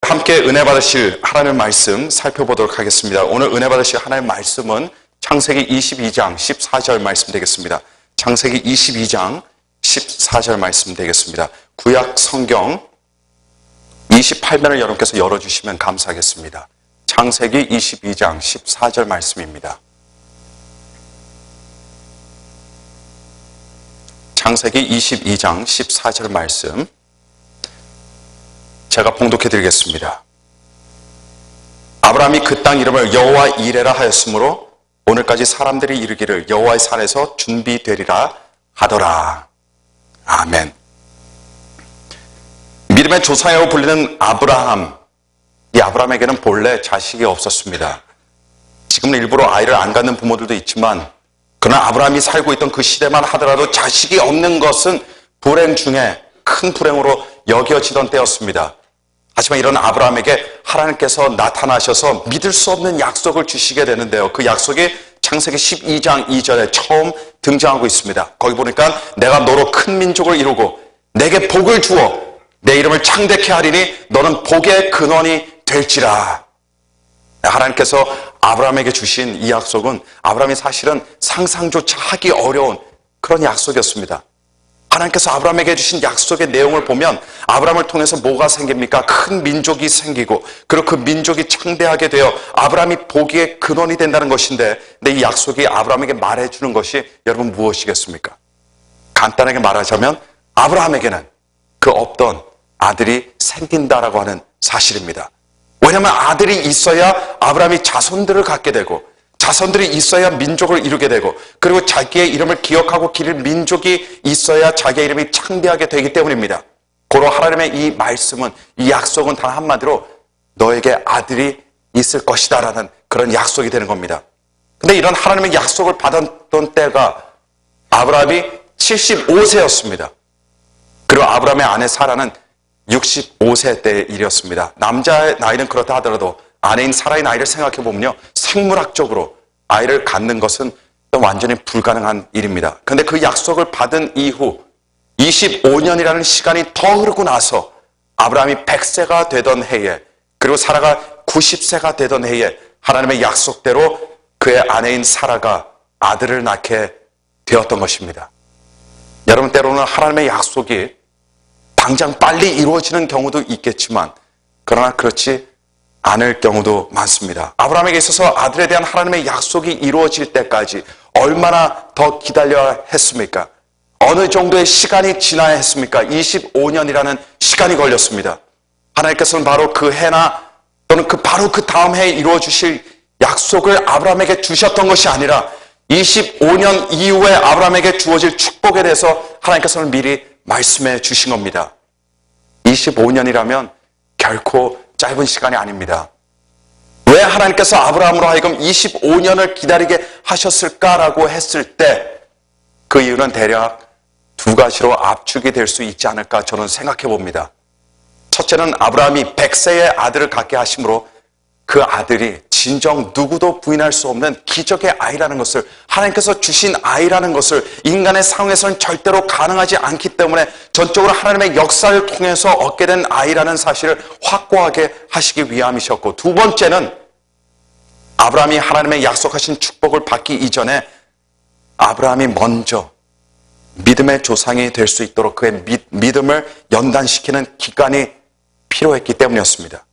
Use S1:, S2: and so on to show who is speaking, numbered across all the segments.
S1: 함께 은혜 받으실 하나님의 말씀 살펴보도록 하겠습니다. 오늘 은혜 받으실 하나님의 말씀은 창세기 22장 14절 말씀 되겠습니다. 창세기 22장 14절 말씀 되겠습니다. 구약 성경 28면을 여러분께서 열어주시면 감사하겠습니다. 창세기 22장 14절 말씀입니다. 창세기 22장 14절 말씀 제가 봉독해 드리겠습니다. 아브라함이 그 땅 이름을 여호와 이레라 하였으므로 오늘까지 사람들이 이르기를 여호와의 산에서 준비되리라 하더라. 아멘. 믿음의 조상이라고 불리는 아브라함, 이 아브라함에게는 본래 자식이 없었습니다. 지금은 일부러 아이를 안 갖는 부모들도 있지만 그러나 아브라함이 살고 있던 그 시대만 하더라도 자식이 없는 것은 불행 중에 큰 불행으로 여겨지던 때였습니다. 하지만 이런 아브라함에게 하나님께서 나타나셔서 믿을 수 없는 약속을 주시게 되는데요. 그 약속이 창세기 12장 2절에 처음 등장하고 있습니다. 거기 보니까 내가 너로 큰 민족을 이루고 내게 복을 주어 내 이름을 창대케 하리니 너는 복의 근원이 될지라. 하나님께서 아브라함에게 주신 이 약속은 아브라함이 사실은 상상조차 하기 어려운 그런 약속이었습니다. 하나님께서 아브라함에게 주신 약속의 내용을 보면 아브라함을 통해서 뭐가 생깁니까? 큰 민족이 생기고 그리고 그 민족이 창대하게 되어 아브라함이 복의 근원이 된다는 것인데 근데 이 약속이 아브라함에게 말해주는 것이 여러분 무엇이겠습니까? 간단하게 말하자면 아브라함에게는 그 없던 아들이 생긴다라고 하는 사실입니다. 왜냐하면 아들이 있어야 아브라함이 자손들을 갖게 되고 자손들이 있어야 민족을 이루게 되고 그리고 자기의 이름을 기억하고 기릴 민족이 있어야 자기의 이름이 창대하게 되기 때문입니다. 고로 하나님의 이 말씀은 이 약속은 단 한마디로 너에게 아들이 있을 것이다 라는 그런 약속이 되는 겁니다. 근데 이런 하나님의 약속을 받았던 때가 아브라함이 75세였습니다. 그리고 아브라함의 아내 사라는 65세 때의 일이었습니다. 남자의 나이는 그렇다 하더라도 아내인 사라의 나이를 생각해 보면요, 생물학적으로 아이를 갖는 것은 완전히 불가능한 일입니다. 그런데 그 약속을 받은 이후 25년이라는 시간이 더 흐르고 나서 아브라함이 100세가 되던 해에 그리고 사라가 90세가 되던 해에 하나님의 약속대로 그의 아내인 사라가 아들을 낳게 되었던 것입니다. 여러분, 때로는 하나님의 약속이 당장 빨리 이루어지는 경우도 있겠지만 그러나 그렇지 않을 경우도 많습니다. 아브라함에게 있어서 아들에 대한 하나님의 약속이 이루어질 때까지 얼마나 더 기다려야 했습니까? 어느 정도의 시간이 지나야 했습니까? 25년이라는 시간이 걸렸습니다. 하나님께서는 바로 그 해나 또는 바로 그 다음 해에 이루어 주실 약속을 아브라함에게 주셨던 것이 아니라 25년 이후에 아브라함에게 주어질 축복에 대해서 하나님께서는 미리 말씀해 주신 겁니다. 25년이라면 결코 짧은 시간이 아닙니다. 왜 하나님께서 아브라함으로 하여금 25년을 기다리게 하셨을까라고 했을 때 그 이유는 대략 두 가지로 압축이 될 수 있지 않을까 저는 생각해 봅니다. 첫째는 아브라함이 100세의 아들을 갖게 하심으로 그 아들이 진정 누구도 부인할 수 없는 기적의 아이라는 것을, 하나님께서 주신 아이라는 것을 인간의 상황에서는 절대로 가능하지 않기 때문에 전적으로 하나님의 역사를 통해서 얻게 된 아이라는 사실을 확고하게 하시기 위함이셨고, 두 번째는 아브라함이 하나님의 약속하신 축복을 받기 이전에 아브라함이 먼저 믿음의 조상이 될 수 있도록 그의 믿음을 연단시키는 기간이 필요했기 때문이었습니다.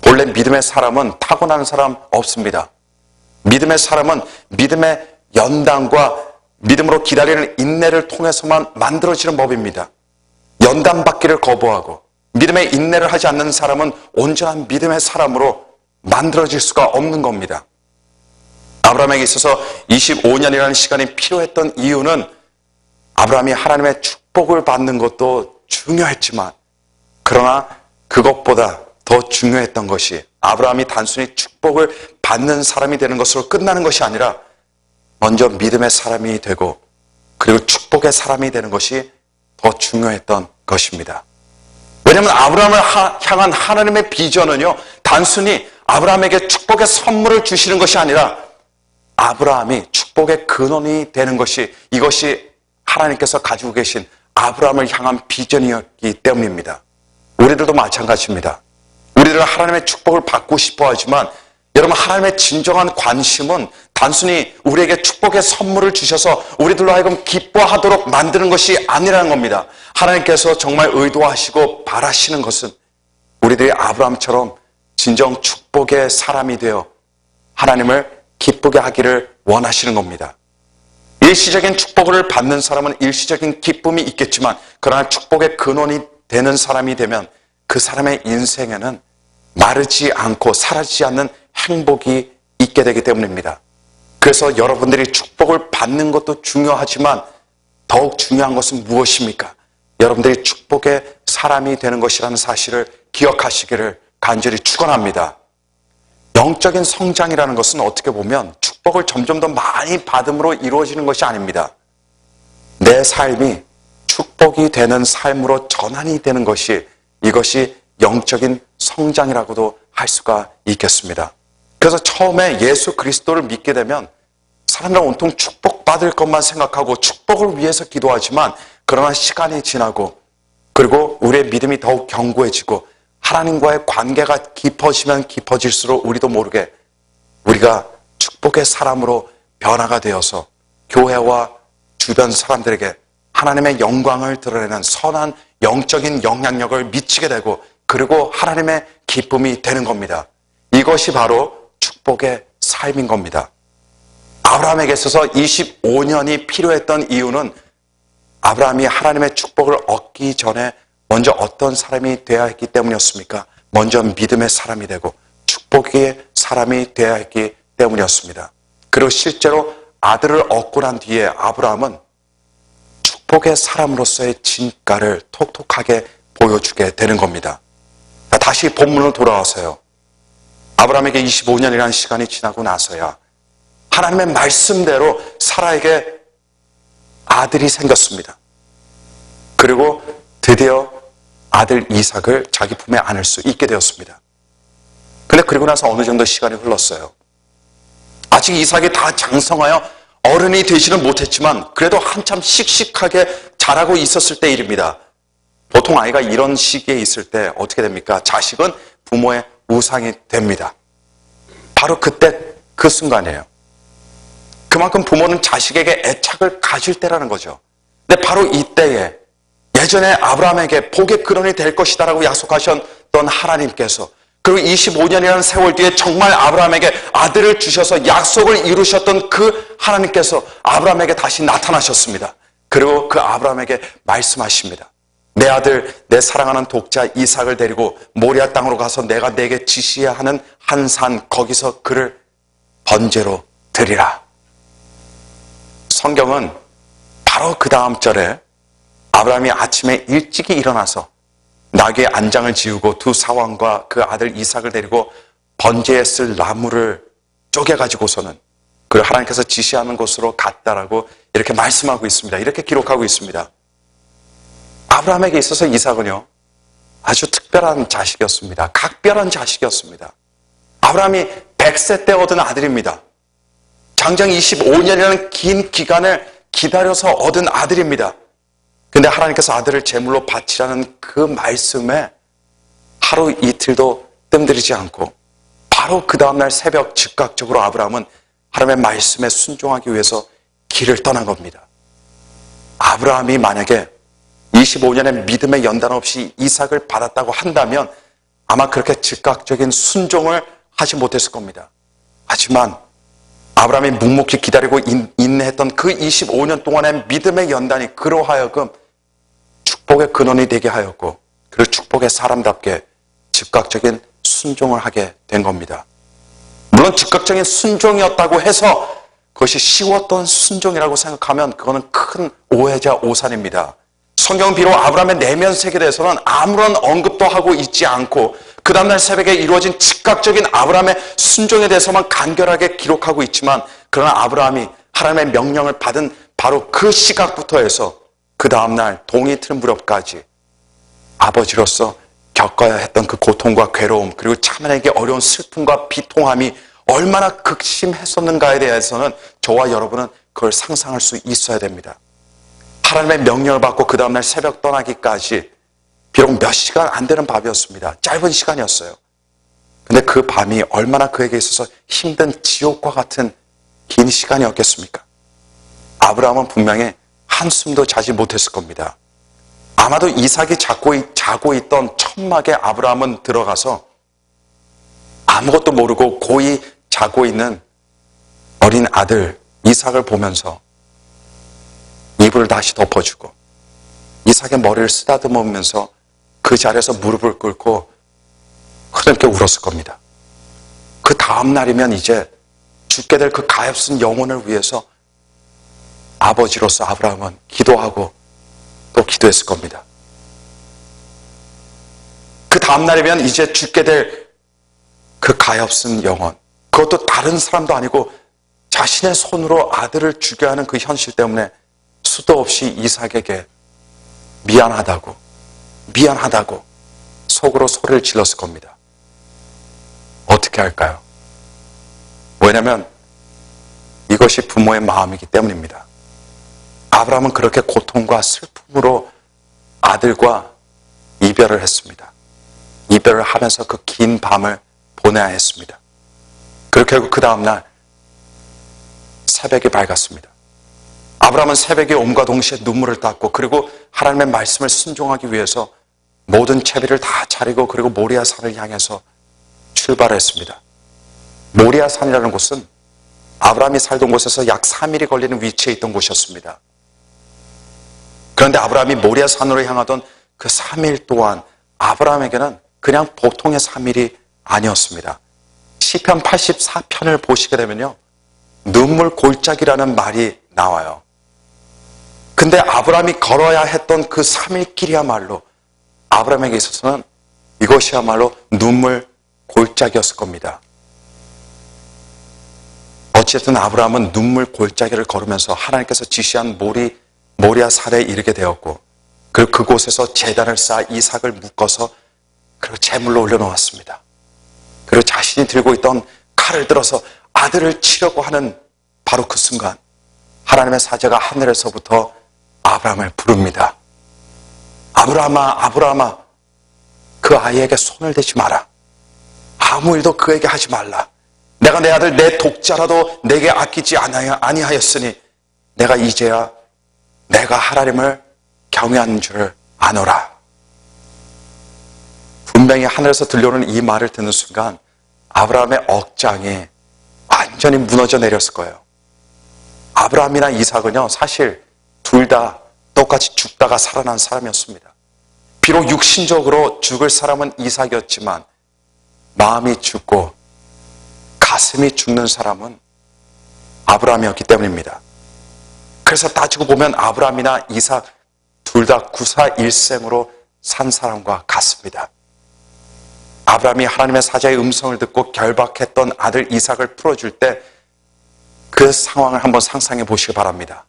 S1: 본래 믿음의 사람은 타고나는 사람 없습니다. 믿음의 사람은 믿음의 연단과 믿음으로 기다리는 인내를 통해서만 만들어지는 법입니다. 연단받기를 거부하고 믿음의 인내를 하지 않는 사람은 온전한 믿음의 사람으로 만들어질 수가 없는 겁니다. 아브라함에게 있어서 25년이라는 시간이 필요했던 이유는 아브라함이 하나님의 축복을 받는 것도 중요했지만 그러나 그것보다 더 중요했던 것이 아브라함이 단순히 축복을 받는 사람이 되는 것으로 끝나는 것이 아니라 먼저 믿음의 사람이 되고 그리고 축복의 사람이 되는 것이 더 중요했던 것입니다. 왜냐하면 아브라함을 향한 하나님의 비전은요, 단순히 아브라함에게 축복의 선물을 주시는 것이 아니라 아브라함이 축복의 근원이 되는 것이, 이것이 하나님께서 가지고 계신 아브라함을 향한 비전이었기 때문입니다. 우리들도 마찬가지입니다. 우리들은 하나님의 축복을 받고 싶어 하지만 여러분, 하나님의 진정한 관심은 단순히 우리에게 축복의 선물을 주셔서 우리들로 하여금 기뻐하도록 만드는 것이 아니라는 겁니다. 하나님께서 정말 의도하시고 바라시는 것은 우리들이 아브라함처럼 진정 축복의 사람이 되어 하나님을 기쁘게 하기를 원하시는 겁니다. 일시적인 축복을 받는 사람은 일시적인 기쁨이 있겠지만 그러나 축복의 근원이 되는 사람이 되면 그 사람의 인생에는 마르지 않고 사라지지 않는 행복이 있게 되기 때문입니다. 그래서 여러분들이 축복을 받는 것도 중요하지만 더욱 중요한 것은 무엇입니까? 여러분들이 축복의 사람이 되는 것이라는 사실을 기억하시기를 간절히 축원합니다. 영적인 성장이라는 것은 어떻게 보면 축복을 점점 더 많이 받음으로 이루어지는 것이 아닙니다. 내 삶이 축복이 되는 삶으로 전환이 되는 것이, 이것이 영적인 성장이라고도 할 수가 있겠습니다. 그래서 처음에 예수 그리스도를 믿게 되면 사람들은 온통 축복받을 것만 생각하고 축복을 위해서 기도하지만 그러나 시간이 지나고 그리고 우리의 믿음이 더욱 견고해지고 하나님과의 관계가 깊어지면 깊어질수록 우리도 모르게 우리가 축복의 사람으로 변화가 되어서 교회와 주변 사람들에게 하나님의 영광을 드러내는 선한 영적인 영향력을 미치게 되고 그리고 하나님의 기쁨이 되는 겁니다. 이것이 바로 축복의 삶인 겁니다. 아브라함에게 있어서 25년이 필요했던 이유는 아브라함이 하나님의 축복을 얻기 전에 먼저 어떤 사람이 되어야 했기 때문이었습니까? 먼저 믿음의 사람이 되고 축복의 사람이 되어야 했기 때문이었습니다. 그리고 실제로 아들을 얻고 난 뒤에 아브라함은 축복의 사람으로서의 진가를 톡톡하게 보여주게 되는 겁니다. 다시 본문으로 돌아와서요. 아브라함에게 25년이라는 시간이 지나고 나서야 하나님의 말씀대로 사라에게 아들이 생겼습니다. 그리고 드디어 아들 이삭을 자기 품에 안을 수 있게 되었습니다. 근데 그리고 나서 어느 정도 시간이 흘렀어요. 아직 이삭이 다 장성하여 어른이 되지는 못했지만 그래도 한참 씩씩하게 자라고 있었을 때 일입니다. 보통 아이가 이런 시기에 있을 때 어떻게 됩니까? 자식은 부모의 우상이 됩니다. 바로 그때 그 순간이에요. 그만큼 부모는 자식에게 애착을 가질 때라는 거죠. 근데 바로 이때에 예전에 아브라함에게 복의 근원이 될 것이다라고 약속하셨던 하나님께서 그리고 25년이라는 세월 뒤에 정말 아브라함에게 아들을 주셔서 약속을 이루셨던 그 하나님께서 아브라함에게 다시 나타나셨습니다. 그리고 그 아브라함에게 말씀하십니다. 내 아들, 내 사랑하는 독자 이삭을 데리고 모리아 땅으로 가서 내가 내게 지시해야 하는 한 산, 거기서 그를 번제로 드리라. 성경은 바로 그 다음 절에 아브라함이 아침에 일찍이 일어나서 나귀의 안장을 지우고 두 사왕과 그 아들 이삭을 데리고 번제에 쓸 나무를 쪼개가지고서는 그를 하나님께서 지시하는 곳으로 갔다라고 이렇게 말씀하고 있습니다. 이렇게 기록하고 있습니다. 아브라함에게 있어서 이삭은요, 아주 특별한 자식이었습니다. 각별한 자식이었습니다. 아브라함이 100세 때 얻은 아들입니다. 장장 25년이라는 긴 기간을 기다려서 얻은 아들입니다. 근데 하나님께서 아들을 제물로 바치라는 그 말씀에 하루 이틀도 뜸들이지 않고 바로 그 다음날 새벽 즉각적으로 아브라함은 하나님의 말씀에 순종하기 위해서 길을 떠난 겁니다. 아브라함이 만약에 25년의 믿음의 연단 없이 이삭을 받았다고 한다면 아마 그렇게 즉각적인 순종을 하지 못했을 겁니다. 하지만 아브라함이 묵묵히 기다리고 인내했던 그 25년 동안의 믿음의 연단이 그로 하여금 축복의 근원이 되게 하였고 그리고 축복의 사람답게 즉각적인 순종을 하게 된 겁니다. 물론 즉각적인 순종이었다고 해서 그것이 쉬웠던 순종이라고 생각하면 그거는 큰 오해자 오산입니다. 성경은 비록 아브라함의 내면 세계에 대해서는 아무런 언급도 하고 있지 않고 그 다음날 새벽에 이루어진 즉각적인 아브라함의 순종에 대해서만 간결하게 기록하고 있지만 그러나 아브라함이 하나님의 명령을 받은 바로 그 시각부터 해서 그 다음날 동이 트는 무렵까지 아버지로서 겪어야 했던 그 고통과 괴로움 그리고 자매에게 어려운 슬픔과 비통함이 얼마나 극심했었는가에 대해서는 저와 여러분은 그걸 상상할 수 있어야 됩니다. 하나님의 명령을 받고 그 다음날 새벽 떠나기까지 비록 몇 시간 안 되는 밥이었습니다. 짧은 시간이었어요. 근데 그 밤이 얼마나 그에게 있어서 힘든 지옥과 같은 긴 시간이었겠습니까? 아브라함은 분명히 한숨도 자지 못했을 겁니다. 아마도 이삭이 자고 있던 천막에 아브라함은 들어가서 아무것도 모르고 고이 자고 있는 어린 아들 이삭을 보면서 이불을 다시 덮어주고 이삭의 머리를 쓰다듬으면서 그 자리에서 무릎을 꿇고 흐르게 울었을 겁니다. 그 다음 날이면 이제 죽게 될 그 가엾은 영혼을 위해서 아버지로서 아브라함은 기도하고 또 기도했을 겁니다. 그 다음 날이면 이제 죽게 될 그 가엾은 영혼, 그것도 다른 사람도 아니고 자신의 손으로 아들을 죽여야 하는 그 현실 때문에 수도 없이 이삭에게 미안하다고 속으로 소리를 질렀을 겁니다. 어떻게 할까요? 왜냐하면 이것이 부모의 마음이기 때문입니다. 아브라함은 그렇게 고통과 슬픔으로 아들과 이별을 했습니다. 이별을 하면서 그 긴 밤을 보내야 했습니다. 그렇게 하고 그 다음날 새벽이 밝았습니다. 아브라함은 새벽에 옴과 동시에 눈물을 닦고 그리고 하나님의 말씀을 순종하기 위해서 모든 채비를 다 차리고 그리고 모리아 산을 향해서 출발했습니다. 모리아 산이라는 곳은 아브라함이 살던 곳에서 약 3일이 걸리는 위치에 있던 곳이었습니다. 그런데 아브라함이 모리아 산으로 향하던 그 3일 동안 아브라함에게는 그냥 보통의 3일이 아니었습니다. 시편 84편을 보시게 되면요, 눈물 골짜기라는 말이 나와요. 근데 아브라함이 걸어야 했던 그 3일 길이야말로 아브라함에게 있어서는 이것이야말로 눈물 골짜기였을 겁니다. 어쨌든 아브라함은 눈물 골짜기를 걸으면서 하나님께서 지시한 모리아 산에 이르게 되었고, 그리고 그곳에서 제단을 쌓아 이삭을 묶어서 그리고 제물로 올려놓았습니다. 그리고 자신이 들고 있던 칼을 들어서 아들을 치려고 하는 바로 그 순간 하나님의 사자가 하늘에서부터 아브라함을 부릅니다. 아브라함아, 아브라함아, 그 아이에게 손을 대지 마라. 아무 일도 그에게 하지 말라. 내가 내 아들 내 독자라도 내게 아끼지 아니하였으니 내가 이제야 내가 하나님을 경외하는 줄을 아노라. 분명히 하늘에서 들려오는 이 말을 듣는 순간 아브라함의 억장이 완전히 무너져 내렸을 거예요. 아브라함이나 이삭은요, 사실 둘 다 똑같이 죽다가 살아난 사람이었습니다. 비록 육신적으로 죽을 사람은 이삭이었지만 마음이 죽고 가슴이 죽는 사람은 아브라함이었기 때문입니다. 그래서 따지고 보면 아브라함이나 이삭 둘 다 구사일생으로 산 사람과 같습니다. 아브라함이 하나님의 사자의 음성을 듣고 결박했던 아들 이삭을 풀어줄 때 그 상황을 한번 상상해 보시기 바랍니다.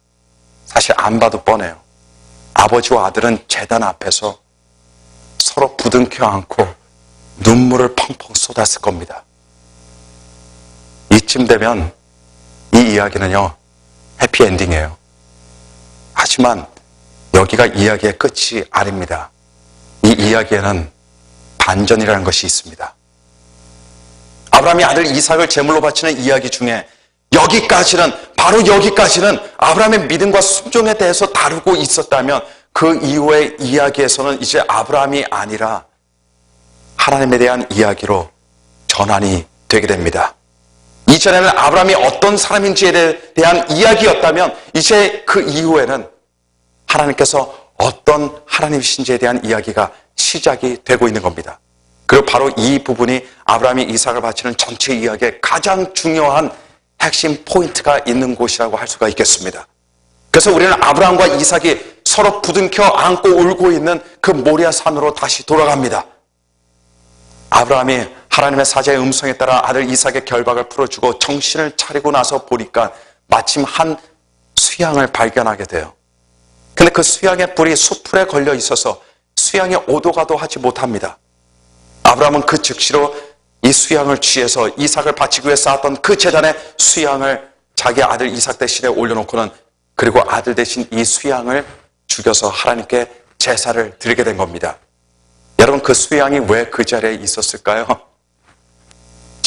S1: 사실 안 봐도 뻔해요. 아버지와 아들은 제단 앞에서 서로 부둥켜 안고 눈물을 펑펑 쏟았을 겁니다. 이쯤 되면 이 이야기는요, 해피엔딩이에요. 하지만 여기가 이야기의 끝이 아닙니다. 이 이야기에는 반전이라는 것이 있습니다. 아브라함이 아들 이삭을 제물로 바치는 이야기 중에 바로 여기까지는 아브라함의 믿음과 순종에 대해서 다루고 있었다면 그 이후의 이야기에서는 이제 아브라함이 아니라 하나님에 대한 이야기로 전환이 되게 됩니다. 이전에는 아브라함이 어떤 사람인지에 대한 이야기였다면 이제 그 이후에는 하나님께서 어떤 하나님이신지에 대한 이야기가 시작이 되고 있는 겁니다. 그리고 바로 이 부분이 아브라함이 이삭을 바치는 전체 이야기의 가장 중요한 핵심 포인트가 있는 곳이라고 할 수가 있겠습니다. 그래서 우리는 아브라함과 이삭이 서로 부둥켜 안고 울고 있는 그 모리아 산으로 다시 돌아갑니다. 아브라함이 하나님의 사자의 음성에 따라 아들 이삭의 결박을 풀어주고 정신을 차리고 나서 보니까 마침 한 수양을 발견하게 돼요. 근데 그 수양의 뿔이 수풀에 걸려 있어서 수양에 오도가도 하지 못합니다. 아브라함은 그 즉시로 이 수양을 취해서 이삭을 바치기 위해 쌓았던 그 제단에 수양을 자기 아들 이삭 대신에 올려놓고는 그리고 아들 대신 이 수양을 죽여서 하나님께 제사를 드리게 된 겁니다. 여러분, 그 수양이 왜 그 자리에 있었을까요?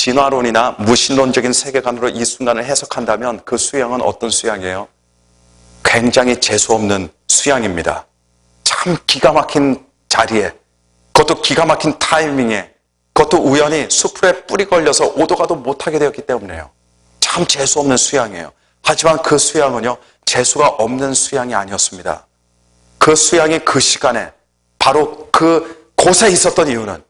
S1: 진화론이나 무신론적인 세계관으로 이 순간을 해석한다면 그 수양은 어떤 수양이에요? 굉장히 재수없는 수양입니다. 참 기가 막힌 자리에, 그것도 기가 막힌 타이밍에, 그것도 우연히 수풀에 뿌리 걸려서 오도 가도 못하게 되었기 때문에요. 참 재수없는 수양이에요. 하지만 그 수양은요, 재수가 없는 수양이 아니었습니다. 그 수양이 그 시간에 바로 그 곳에 있었던 이유는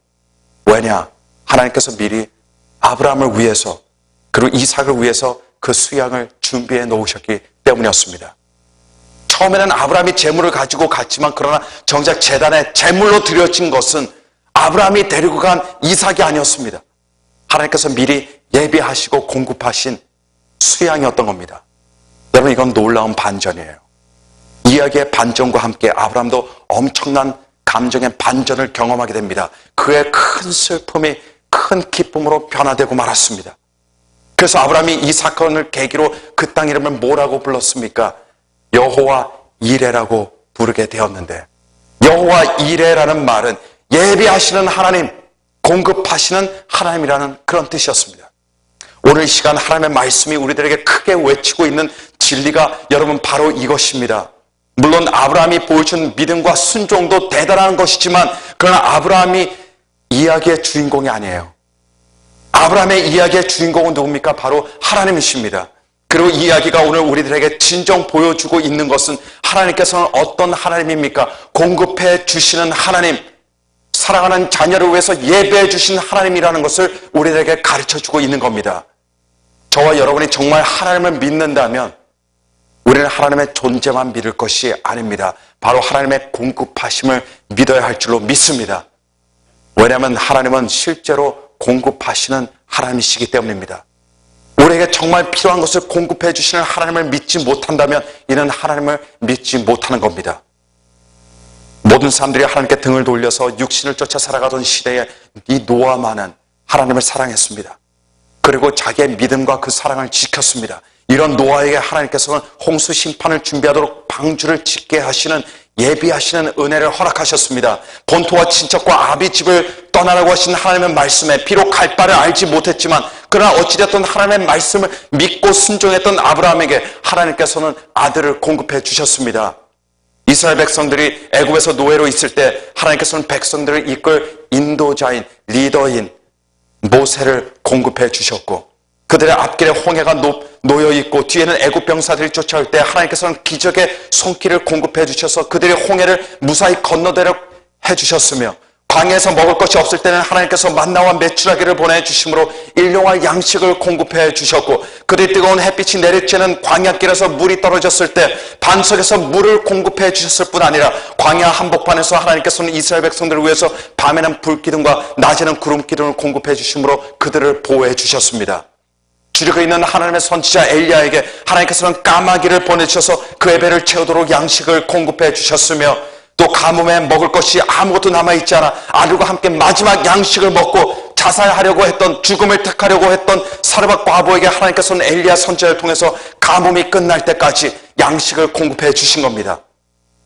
S1: 왜냐? 하나님께서 미리 아브라함을 위해서 그리고 이삭을 위해서 그 수양을 준비해 놓으셨기 때문이었습니다. 처음에는 아브라함이 재물을 가지고 갔지만 그러나 정작 제단에 재물로 드려진 것은 아브라함이 데리고 간 이삭이 아니었습니다. 하나님께서 미리 예비하시고 공급하신 수양이었던 겁니다. 여러분, 이건 놀라운 반전이에요. 이야기의 반전과 함께 아브라함도 엄청난 감정의 반전을 경험하게 됩니다. 그의 큰 슬픔이 큰 기쁨으로 변화되고 말았습니다. 그래서 아브라함이 이 사건을 계기로 그 땅 이름을 뭐라고 불렀습니까? 여호와 이레라고 부르게 되었는데, 여호와 이레라는 말은 예비하시는 하나님, 공급하시는 하나님이라는 그런 뜻이었습니다. 오늘 이 시간 하나님의 말씀이 우리들에게 크게 외치고 있는 진리가 여러분 바로 이것입니다. 물론 아브라함이 보여준 믿음과 순종도 대단한 것이지만 그러나 아브라함이 이야기의 주인공이 아니에요. 아브라함의 이야기의 주인공은 누굽니까? 바로 하나님이십니다. 그리고 이 이야기가 오늘 우리들에게 진정 보여주고 있는 것은 하나님께서는 어떤 하나님입니까? 공급해 주시는 하나님, 사랑하는 자녀를 위해서 예배해 주신 하나님이라는 것을 우리들에게 가르쳐주고 있는 겁니다. 저와 여러분이 정말 하나님을 믿는다면 우리는 하나님의 존재만 믿을 것이 아닙니다. 바로 하나님의 공급하심을 믿어야 할 줄로 믿습니다. 왜냐하면 하나님은 실제로 공급하시는 하나님이시기 때문입니다. 우리에게 정말 필요한 것을 공급해 주시는 하나님을 믿지 못한다면 이는 하나님을 믿지 못하는 겁니다. 모든 사람들이 하나님께 등을 돌려서 육신을 쫓아 살아가던 시대에 이 노아만은 하나님을 사랑했습니다. 그리고 자기의 믿음과 그 사랑을 지켰습니다. 이런 노아에게 하나님께서는 홍수 심판을 준비하도록 방주를 짓게 하시는, 예비하시는 은혜를 허락하셨습니다. 본토와 친척과 아비 집을 떠나라고 하신 하나님의 말씀에 비록 갈 바를 알지 못했지만 그러나 어찌됐든 하나님의 말씀을 믿고 순종했던 아브라함에게 하나님께서는 아들을 공급해 주셨습니다. 이스라엘 백성들이 애굽에서 노예로 있을 때 하나님께서는 백성들을 이끌 인도자인, 리더인 모세를 공급해 주셨고, 그들의 앞길에 홍해가 놓여 있고 뒤에는 애굽 병사들이 쫓아올 때 하나님께서는 기적의 손길을 공급해 주셔서 그들이 홍해를 무사히 건너도록 해 주셨으며, 광야에서 먹을 것이 없을 때는 하나님께서 만나와 메추라기를 보내주심으로 일용할 양식을 공급해 주셨고, 그들이 뜨거운 햇빛이 내리쬐는 광야길에서 물이 떨어졌을 때 반석에서 물을 공급해 주셨을 뿐 아니라 광야 한복판에서 하나님께서는 이스라엘 백성들을 위해서 밤에는 불기둥과 낮에는 구름기둥을 공급해 주심으로 그들을 보호해 주셨습니다. 주력에 있는 하나님의 선지자 엘리야에게 하나님께서는 까마귀를 보내주셔서 그의 배를 채우도록 양식을 공급해 주셨으며, 또 가뭄에 먹을 것이 아무것도 남아있지 않아 아들과 함께 마지막 양식을 먹고 자살하려고 했던, 죽음을 택하려고 했던 사르밧 과부에게 하나님께서는 엘리야 선지자를 통해서 가뭄이 끝날 때까지 양식을 공급해 주신 겁니다.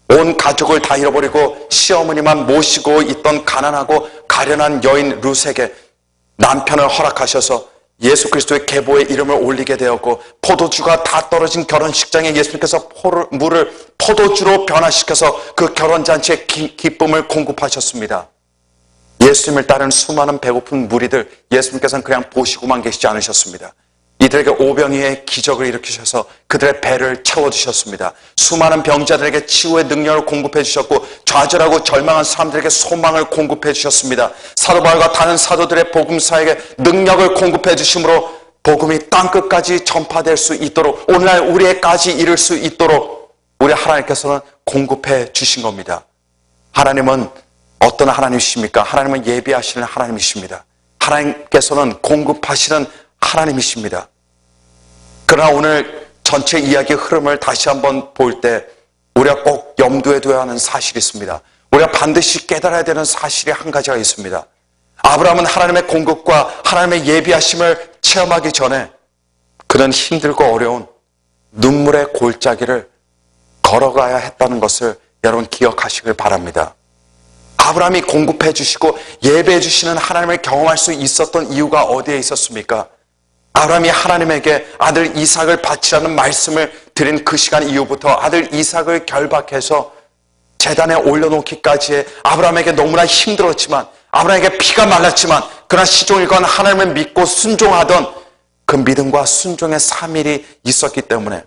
S1: 온 가족을 다 잃어버리고 시어머니만 모시고 있던 가난하고 가련한 여인 룻에게 남편을 허락하셔서 예수 그리스도의 계보의 이름을 올리게 되었고, 포도주가 다 떨어진 결혼식장에 예수님께서 물을 포도주로 변화시켜서 그 결혼잔치의 기쁨을 공급하셨습니다. 예수님을 따르는 수많은 배고픈 무리들, 예수님께서는 그냥 보시고만 계시지 않으셨습니다. 이들에게 오병이의 기적을 일으키셔서 그들의 배를 채워주셨습니다. 수많은 병자들에게 치유의 능력을 공급해 주셨고, 좌절하고 절망한 사람들에게 소망을 공급해 주셨습니다. 사도 바울과 다른 사도들의 복음사에게 능력을 공급해 주심으로 복음이 땅끝까지 전파될 수 있도록, 오늘날 우리에까지 이를 수 있도록 우리 하나님께서는 공급해 주신 겁니다. 하나님은 어떤 하나님이십니까? 하나님은 예비하시는 하나님이십니다. 하나님께서는 공급하시는 하나님이십니다. 그러나 오늘 전체 이야기의 흐름을 다시 한번 볼 때 우리가 꼭 염두에 둬야 하는 사실이 있습니다. 우리가 반드시 깨달아야 되는 사실이 한 가지가 있습니다. 아브라함은 하나님의 공급과 하나님의 예비하심을 체험하기 전에 그는 힘들고 어려운 눈물의 골짜기를 걸어가야 했다는 것을 여러분 기억하시길 바랍니다. 아브라함이 공급해 주시고 예배해 주시는 하나님을 경험할 수 있었던 이유가 어디에 있었습니까? 아브라함이 하나님에게 아들 이삭을 바치라는 말씀을 드린 그 시간 이후부터 아들 이삭을 결박해서 제단에 올려놓기까지의 아브라함에게 너무나 힘들었지만, 아브라함에게 피가 말랐지만, 그러나 시종일관 하나님을 믿고 순종하던 그 믿음과 순종의 3일이 있었기 때문에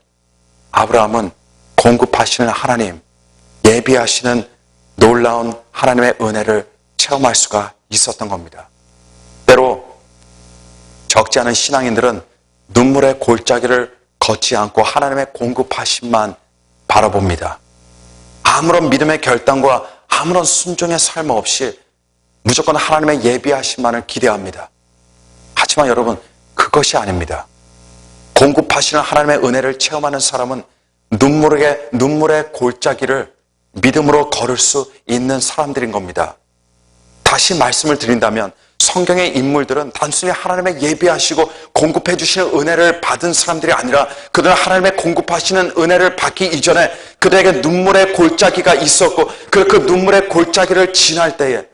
S1: 아브라함은 공급하시는 하나님, 예비하시는 놀라운 하나님의 은혜를 체험할 수가 있었던 겁니다. 때로 적지 않은 신앙인들은 눈물의 골짜기를 걷지 않고 하나님의 공급하심만 바라봅니다. 아무런 믿음의 결단과 아무런 순종의 삶 없이 무조건 하나님의 예비하심만을 기대합니다. 하지만 여러분, 그것이 아닙니다. 공급하시는 하나님의 은혜를 체험하는 사람은 눈물의 골짜기를 믿음으로 걸을 수 있는 사람들인 겁니다. 다시 말씀을 드린다면 성경의 인물들은 단순히 하나님의 예비하시고 공급해 주시는 은혜를 받은 사람들이 아니라 그들은 하나님의 공급하시는 은혜를 받기 이전에 그들에게 눈물의 골짜기가 있었고 그 눈물의 골짜기를 지날 때에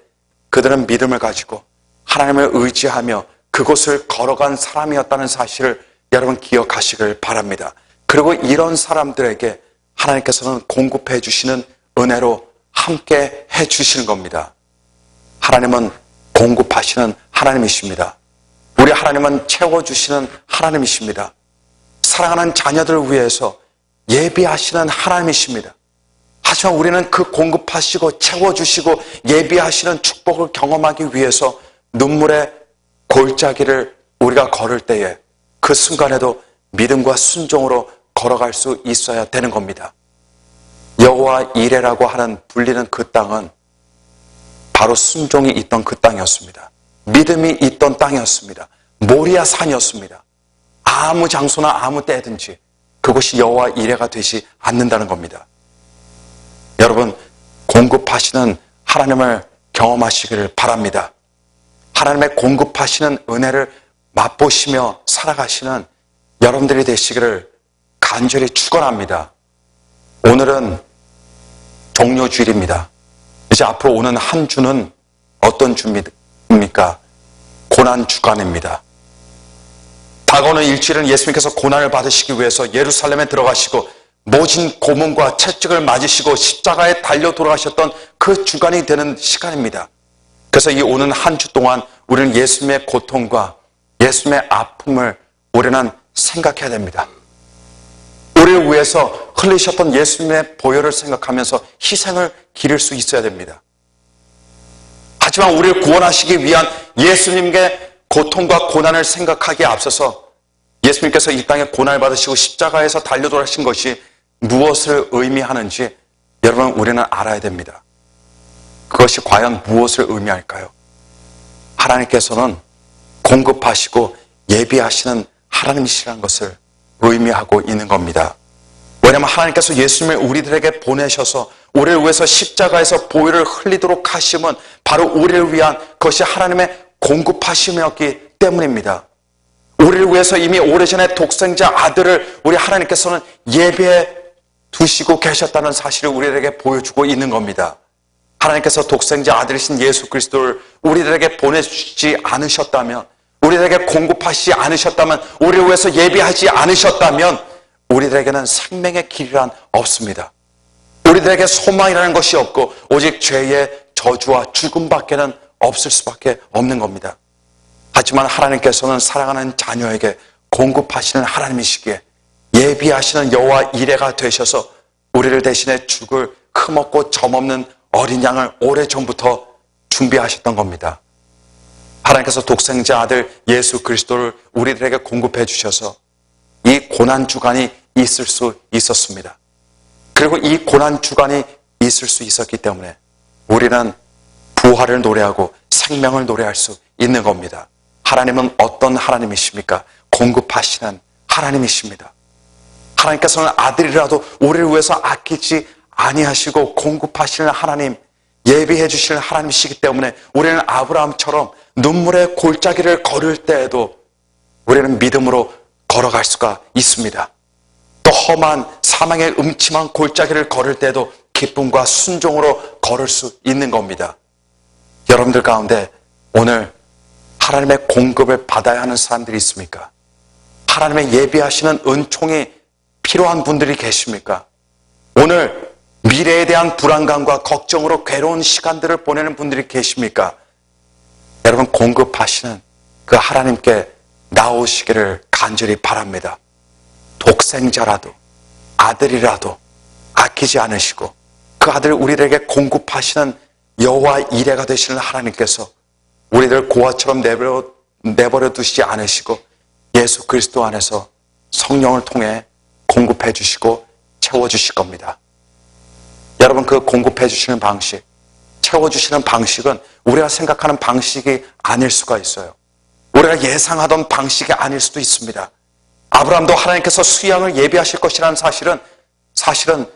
S1: 그들은 믿음을 가지고 하나님을 의지하며 그곳을 걸어간 사람이었다는 사실을 여러분 기억하시길 바랍니다. 그리고 이런 사람들에게 하나님께서는 공급해 주시는 은혜로 함께 해 주시는 겁니다. 하나님은 공급하시는 하나님이십니다. 우리 하나님은 채워주시는 하나님이십니다. 사랑하는 자녀들을 위해서 예비하시는 하나님이십니다. 하지만 우리는 그 공급하시고 채워주시고 예비하시는 축복을 경험하기 위해서 눈물의 골짜기를 우리가 걸을 때에 그 순간에도 믿음과 순종으로 걸어갈 수 있어야 되는 겁니다. 여호와 이레라고 하는 불리는 그 땅은 바로 순종이 있던 그 땅이었습니다. 믿음이 있던 땅이었습니다. 모리아 산이었습니다. 아무 장소나 아무 때든지 그곳이 여호와 이레가 되지 않는다는 겁니다. 여러분, 공급하시는 하나님을 경험하시기를 바랍니다. 하나님의 공급하시는 은혜를 맛보시며 살아가시는 여러분들이 되시기를 간절히 축원합니다. 오늘은 종료주일입니다. 이제 앞으로 오는 한 주는 어떤 주입니까? 고난주간입니다. 다가오는 일주일은 예수님께서 고난을 받으시기 위해서 예루살렘에 들어가시고 모진 고문과 채찍을 맞으시고 십자가에 달려 돌아가셨던 그 주간이 되는 시간입니다. 그래서 이 오는 한 주 동안 우리는 예수님의 고통과 예수님의 아픔을 우리는 생각해야 됩니다. 우리를 위해서 흘리셨던 예수님의 보혈을 생각하면서 희생을 기릴 수 있어야 됩니다. 하지만 우리를 구원하시기 위한 예수님의 고통과 고난을 생각하기에 앞서서 예수님께서 이 땅에 고난을 받으시고 십자가에서 달려 돌아가신 것이 무엇을 의미하는지 여러분 우리는 알아야 됩니다. 그것이 과연 무엇을 의미할까요? 하나님께서는 공급하시고 예비하시는 하나님이시라는 것을 의미하고 있는 겁니다. 왜냐하면 하나님께서 예수님을 우리들에게 보내셔서 우리를 위해서 십자가에서 보혈을 흘리도록 하심은 바로 우리를 위한 그것이 하나님의 공급하심이었기 때문입니다. 우리를 위해서 이미 오래전에 독생자 아들을 우리 하나님께서는 예비해 두시고 계셨다는 사실을 우리에게 보여주고 있는 겁니다. 하나님께서 독생자 아들이신 예수 그리스도를 우리들에게 보내주지 않으셨다면, 우리들에게 공급하시지 않으셨다면, 우리를 위해서 예비하지 않으셨다면 우리들에게는 생명의 길이란 없습니다. 우리들에게 소망이라는 것이 없고 오직 죄의 저주와 죽음밖에는 없을 수밖에 없는 겁니다. 하지만 하나님께서는 사랑하는 자녀에게 공급하시는 하나님이시기에 예비하시는 여호와 이레가 되셔서 우리를 대신해 죽을 흠없고 점없는 어린 양을 오래전부터 준비하셨던 겁니다. 하나님께서 독생자 아들 예수 그리스도를 우리들에게 공급해 주셔서 이 고난주간이 있을 수 있었습니다. 그리고 이 고난주간이 있을 수 있었기 때문에 우리는 부활을 노래하고 생명을 노래할 수 있는 겁니다. 하나님은 어떤 하나님이십니까? 공급하시는 하나님이십니다. 하나님께서는 아들이라도 우리를 위해서 아끼지 아니하시고 공급하시는 하나님, 예비해 주시는 하나님이시기 때문에 우리는 아브라함처럼 눈물의 골짜기를 걸을 때에도 우리는 믿음으로 걸어갈 수가 있습니다. 또 험한 사망의 음침한 골짜기를 걸을 때도 기쁨과 순종으로 걸을 수 있는 겁니다. 여러분들 가운데 오늘 하나님의 공급을 받아야 하는 사람들이 있습니까? 하나님의 예비하시는 은총이 필요한 분들이 계십니까? 오늘 미래에 대한 불안감과 걱정으로 괴로운 시간들을 보내는 분들이 계십니까? 여러분, 공급하시는 그 하나님께 나오시기를 간절히 바랍니다. 독생자라도 아들이라도 아끼지 않으시고 그 아들 우리들에게 공급하시는 여호와 이레가 되시는 하나님께서 우리들 고아처럼 내버려 두시지 않으시고 예수 그리스도 안에서 성령을 통해 공급해 주시고 채워주실 겁니다. 여러분, 그 공급해 주시는 방식, 채워주시는 방식은 우리가 생각하는 방식이 아닐 수가 있어요. 우리가 예상하던 방식이 아닐 수도 있습니다. 아브라함도 하나님께서 수양을 예비하실 것이라는 사실은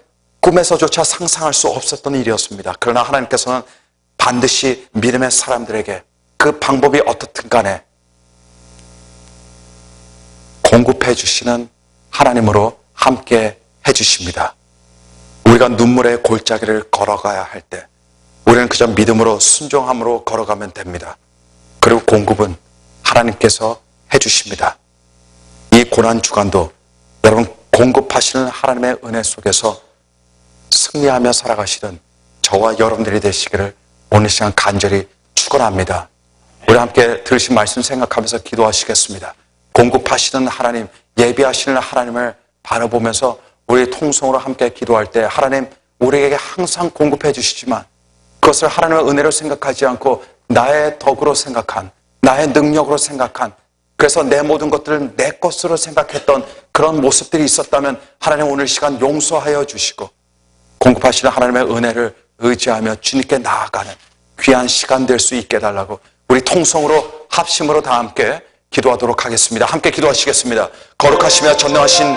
S1: 꿈에서조차 상상할 수 없었던 일이었습니다. 그러나 하나님께서는 반드시 믿음의 사람들에게 그 방법이 어떻든 간에 공급해 주시는 하나님으로 함께 해 주십니다. 우리가 눈물의 골짜기를 걸어가야 할 때 우리는 그저 믿음으로 순종함으로 걸어가면 됩니다. 그리고 공급은 하나님께서 해 주십니다. 이 고난 주간도 여러분 공급하시는 하나님의 은혜 속에서 승리하며 살아가시던 저와 여러분들이 되시기를 오늘 시간 간절히 축원합니다. 우리 함께 들으신 말씀 생각하면서 기도하시겠습니다. 공급하시는 하나님, 예비하시는 하나님을 바라보면서 우리 통성으로 함께 기도할 때 하나님 우리에게 항상 공급해 주시지만 그것을 하나님의 은혜로 생각하지 않고 나의 덕으로 생각한, 나의 능력으로 생각한, 그래서 내 모든 것들을 내 것으로 생각했던 그런 모습들이 있었다면 하나님 오늘 시간 용서하여 주시고 공급하시는 하나님의 은혜를 의지하며 주님께 나아가는 귀한 시간 될 수 있게 해달라고 우리 통성으로 합심으로 다 함께 기도하도록 하겠습니다. 함께 기도하시겠습니다. 거룩하시며 전능하신